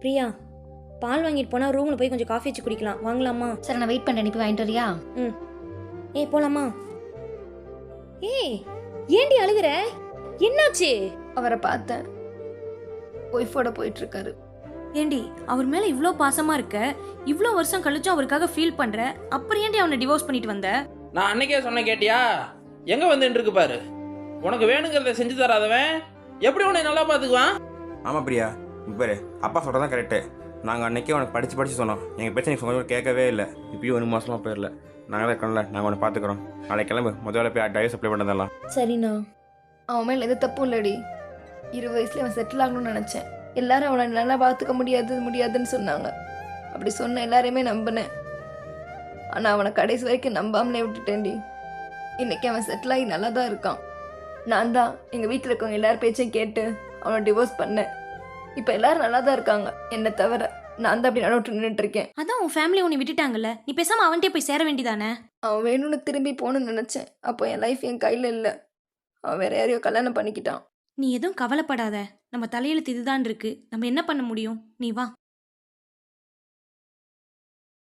பிரியா, பால் வாங்கிட்டு போனா ரூம்ல போய் கொஞ்சம் காஃபி வச்சு குடிக்கலாம். வாங்கலாமா? சரி, நான் வெயிட் பண்ணேன். நீ போய் வாங்கிட்டு வரியா? ம். ஏய் போலாமா? ஏய் ஏண்டி அழுகுற? என்னாச்சு? அவரை பார்த்தேன், ஒய்ஃபோட போயிட்டு இருக்காரு. ஏண்டி அவர் மேல இவ்ளோ பாசமா இருக்க, இவ்ளோ வருஷம் கழிச்சும் அவருக்காக ஃபீல் பண்ற, அப்புறம் ஏண்டி அவனை டிவோர்ஸ் பண்ணிட்டு வந்த? நான் அன்னைக்கே சொன்னேன், கேட்டியா? எங்க வந்துட்டு இருக்கு பாரு. உனக்கு வேணுங்கிறத செஞ்சு தராதவன் எப்படி உன்னை நல்லா பாத்துக்குவான்? ஆமாம் பிரியா, பாரு அப்பா சொல்கிறதான் கரெக்டு. நாங்கள் அன்றைக்கே உனக்கு படித்து சொன்னோம். எங்கள் பேச்சை நீங்கள் சொன்னது கேட்கவே இல்லை. இப்பயும் 1 மாதமாக போயிடல. நாங்கள் தான் இருக்கோம்ல, நாங்கள் உன்னை பார்த்துக்குறோம். நாளைக்கு கிளம்பு, முதல்ல போய் டைவர்ஸ் அப்ளை பண்ணதெல்லாம். சரிண்ணா. அவன் மேல எது தப்பும் இல்லடி. 20 வயசுல அவன் செட்டில் ஆகணும்னு நினைச்சேன். எல்லாரும் அவனை நல்லா பார்த்துக்க முடியாதுன்னு சொன்னாங்க. அப்படி சொன்ன எல்லாரையுமே நம்பினேன். ஆனா அவனை கடைசி வரைக்கும் நம்பாமலே விட்டுட்டேன்டி. இன்னைக்கு அவன் செட்டில் ஆகி நல்லா தான் இருக்கான். நான் தான் எங்க வீட்டில் இருக்கவங்க எல்லாரும் பேச்சையும் கேட்டு அவனை டிவோர்ஸ் பண்ணேன். இப்போ எல்லாரும் நல்லா தான் இருக்காங்க, என்னை தவிர. நான் தான் அப்படி நடுவிட்டு நின்றுட்டு இருக்கேன். அதான் உன் ஃபேமிலி உன்னை விட்டுட்டாங்கல்ல, நீ பேசாம அவன்கிட்டே போய் சேர வேண்டியதானே? அவன் வேணும்னு திரும்பி போகணும்னு நினைச்சேன். அப்போ என் லைஃப் என் கையில் இல்லை. அவன் வேற யாரையோ கல்யாணம் பண்ணிக்கிட்டான். நீ எதுவும் கவலைப்படாத, நம்ம தலையெழுத்து இதுதான் இருக்கு. நம்ம என்ன பண்ண முடியும்? நீ வா.